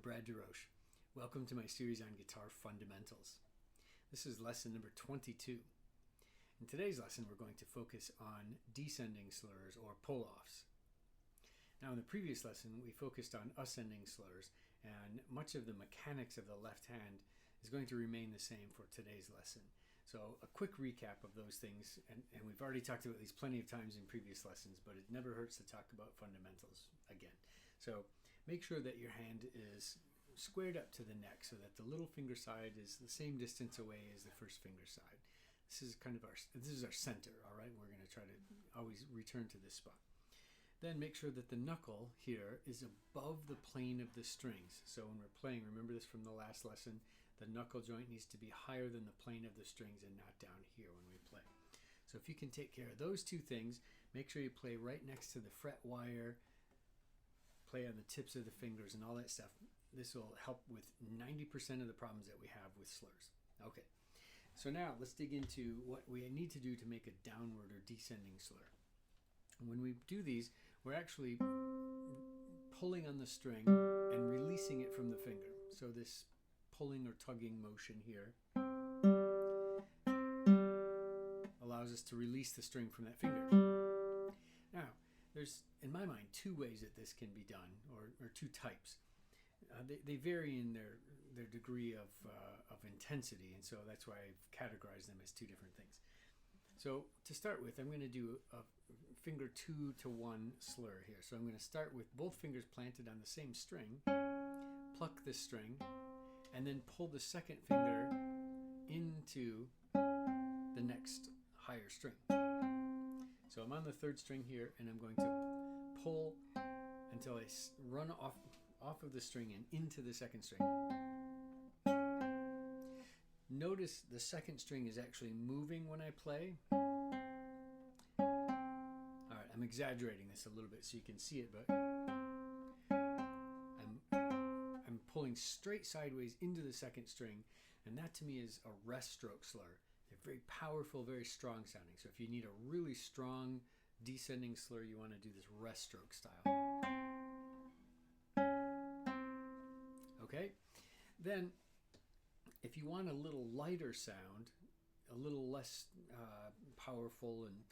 Brad DeRoche. Welcome to my series on guitar fundamentals. This is lesson number 22. In today's lesson, we're going to focus on descending slurs or pull-offs. Now, in the previous lesson, we focused on ascending slurs, and much of the mechanics of the left hand is going to remain the same for today's lesson. So a quick recap of those things, and we've already talked about these plenty of times in previous lessons, but it never hurts to talk about fundamentals again. So make sure that your hand is squared up to the neck so that the little finger side is the same distance away as the first finger side. This is our center, all right? We're going to try to always return to this spot. Then make sure that the knuckle here is above the plane of the strings. So when we're playing, remember this from the last lesson, the knuckle joint needs to be higher than the plane of the strings and not down here when we play. So if you can take care of those two things, make sure you play right next to the fret wire, play on the tips of the fingers and all that stuff. This will help with 90% of the problems that we have with slurs. Okay, so now let's dig into what we need to do to make a downward or descending slur. When we do these, we're actually pulling on the string and releasing it from the finger. So this pulling or tugging motion here allows us to release the string from that finger. Now, there's, in my mind, two ways that this can be done, or two types. They vary in their degree of intensity, and so that's why I've categorized them as two different things. So to start with, I'm going to do a finger 2 to 1 slur here. So I'm going to start with both fingers planted on the same string, pluck this string, and then pull the second finger into the next higher string. So I'm on the third string here, and I'm going to pull until I run off of the string and into the second string. Notice the second string is actually moving when I play. Alright, I'm exaggerating this a little bit so you can see it, but I'm pulling straight sideways into the second string, and that to me is a rest stroke slur. They're very powerful, very strong sounding. So if you need a really strong descending slur, you want to do this rest stroke style. Okay, then if you want a little lighter sound, a little less powerful and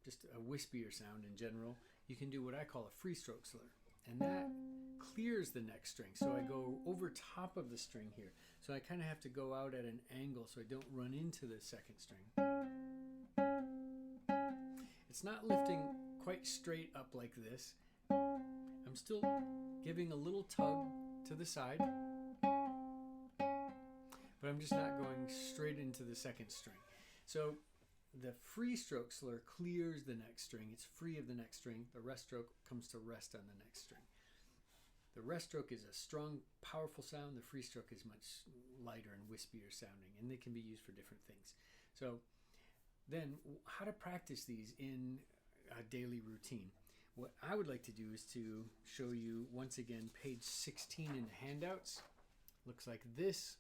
just a wispier sound in general, you can do what I call a free stroke slur. And that clears the next string. So I go over top of the string here. So I kind of have to go out at an angle so I don't run into the second string. It's not lifting quite straight up like this. I'm still giving a little tug to the side, but I'm just not going straight into the second string. So the free stroke slur clears the next string. It's free of the next string. The rest stroke comes to rest on the next string. The rest stroke is a strong, powerful sound. The free stroke is much lighter and wispier sounding, and they can be used for different things. So then how to practice these in a daily routine? What I would like to do is to show you once again page 16 in the handouts. Looks like this.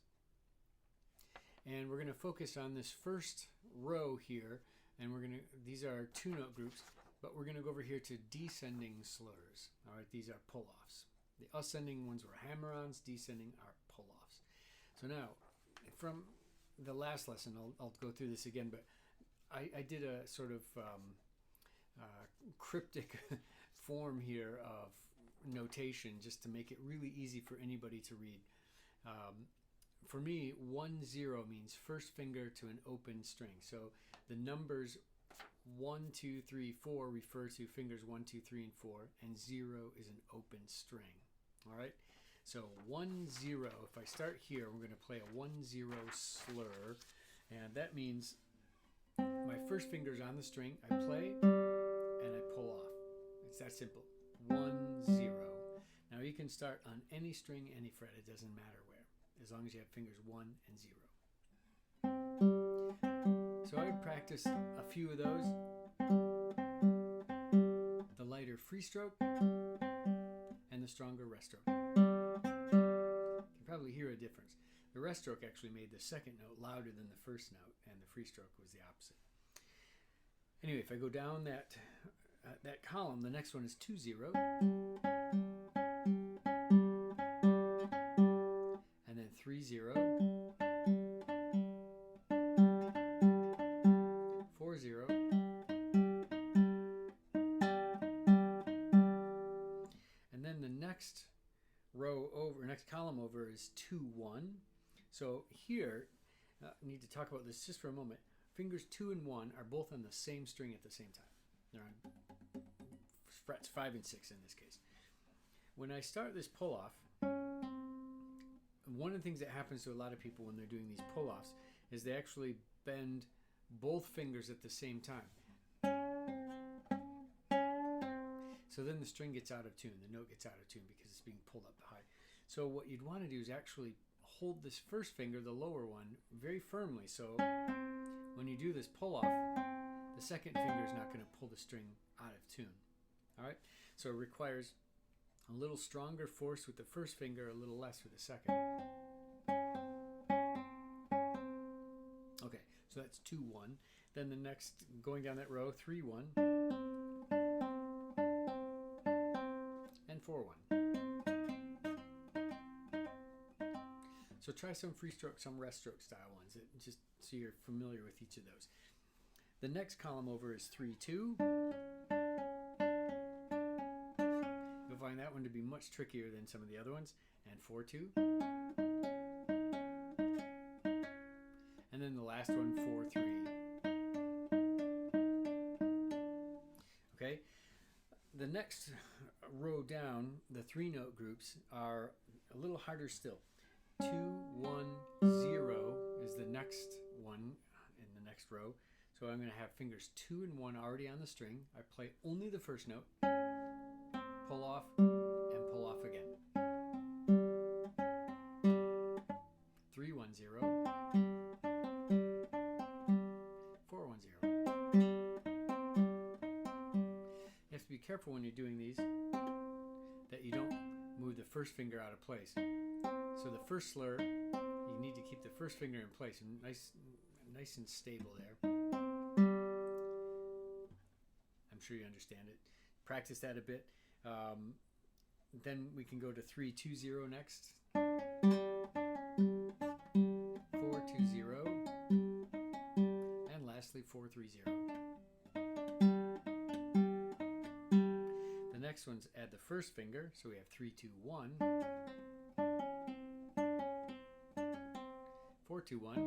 And we're going to focus on this first row here, and these are 2-note groups, but we're going to go over here to descending slurs. All right, these are pull-offs. The ascending ones were hammer-ons, descending are pull-offs. So now, from the last lesson, I'll go through this again, but I did a sort of cryptic form here of notation just to make it really easy for anybody to read. For me, 1-0 means first finger to an open string. So the numbers 1, 2, 3, 4 refer to fingers 1, 2, 3, and 4, and 0 is an open string. All right. So 1-0. If I start here, we're going to play a 1-0 slur, and that means my first finger is on the string. I play and I pull off. It's that simple. 1-0. Now you can start on any string, any fret. It doesn't matter where, as long as you have fingers 1 and 0. So I would practice a few of those. The lighter free stroke and the stronger rest stroke. You can probably hear a difference. The rest stroke actually made the second note louder than the first note, and the free stroke was the opposite. Anyway, if I go down that column, the next one is 2-0. next row over, next column over is 2-1. So here, I need to talk about this just for a moment. Fingers 2 and 1 are both on the same string at the same time. They're on frets 5 and 6 in this case. When I start this pull-off, one of the things that happens to a lot of people when they're doing these pull-offs is they actually bend both fingers at the same time. So then the string gets out of tune, the note gets out of tune because it's being pulled up high. So what you'd want to do is actually hold this first finger, the lower one, very firmly. So when you do this pull-off, the second finger is not going to pull the string out of tune. All right? So it requires a little stronger force with the first finger, a little less with the second. Okay, so that's 2-1. Then the next, going down that row, 3-1 and 4-1. So try some free stroke, some rest stroke style ones, just so you're familiar with each of those. The next column over is 3-2. You'll find that one to be much trickier than some of the other ones. And 4-2. And then the last one, 4-3. Okay. The next row down, the 3-note groups are a little harder still. 2-1-0 is the next one in the next row. So I'm going to have fingers 2 and 1 already on the string. I play only the first note, pull off, and pull off again. 3-1-0, 4-1-0. You have to be careful when you're doing these that you don't move the first finger out of place. So the first slur, you need to keep the first finger in place, and nice and stable there. I'm sure you understand it. Practice that a bit. Then we can go to 3-2-0 next. 4-2-0. And lastly, 4-3-0. The next one's add the first finger, so we have 3-2-1. 4-2-1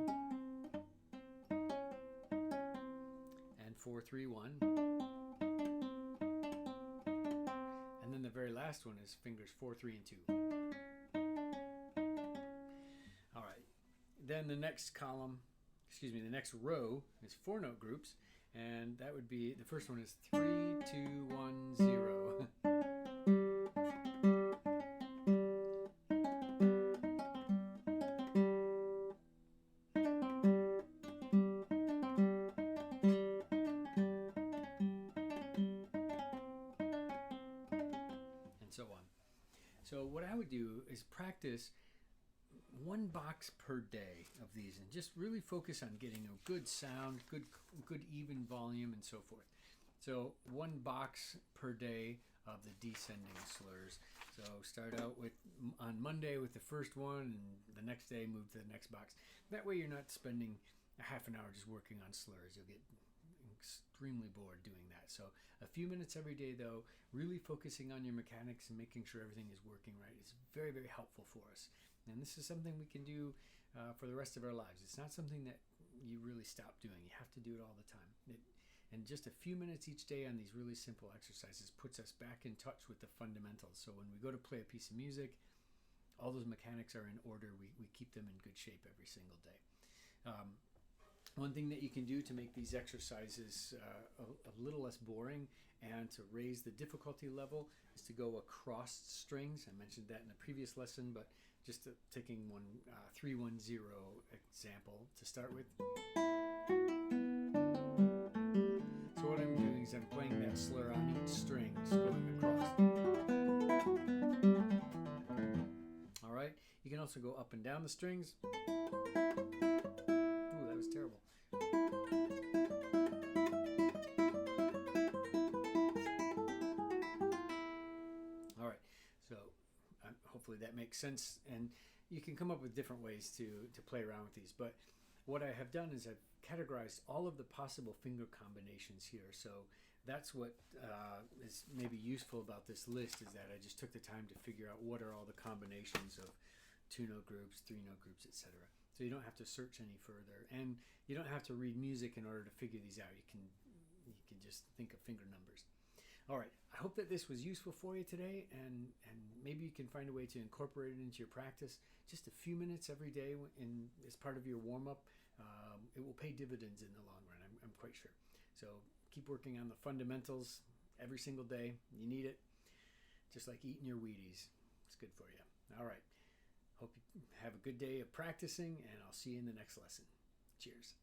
and 4-3-1, and then the very last one is fingers 4-3 and 2. All right, then the next column, the next row is 4-note groups, and that would be, the first one is 3-2-1-0. So on. So what I would do is practice one box per day of these and just really focus on getting a good sound, good even volume, and so forth. So one box per day of the Descending Slurs. So start out with on Monday with the first one, and the next day move to the next box. That way you're not spending a half an hour just working on slurs. You'll get extremely bored doing that. So a few minutes every day, though, really focusing on your mechanics and making sure everything is working right is very, very helpful for us. And this is something we can do for the rest of our lives. It's not something that you really stop doing. You have to do it all the time. And just a few minutes each day on these really simple exercises puts us back in touch with the fundamentals. So when we go to play a piece of music, all those mechanics are in order. We keep them in good shape every single day. One thing that you can do to make these exercises a little less boring and to raise the difficulty level is to go across strings. I mentioned that in a previous lesson, but just taking one 3-1-0 example to start with. So what I'm doing is I'm playing that slur on each string, just going across. All right. You can also go up and down the strings. Ooh, that was terrible. All right, so hopefully that makes sense, and you can come up with different ways to play around with these. But what I have done is I've categorized all of the possible finger combinations here. So that's what is maybe useful about this list, is that I just took the time to figure out what are all the combinations of 2-note groups, 3-note groups, etc. So you don't have to search any further, and you don't have to read music in order to figure these out. You can just think of finger numbers. All right, I hope that this was useful for you today, and maybe you can find a way to incorporate it into your practice. Just a few minutes every day as part of your warm-up. It will pay dividends in the long run, I'm quite sure. So keep working on the fundamentals every single day. You need it, just like eating your Wheaties. It's good for you. All right, hope you have a good day of practicing, and I'll see you in the next lesson. Cheers.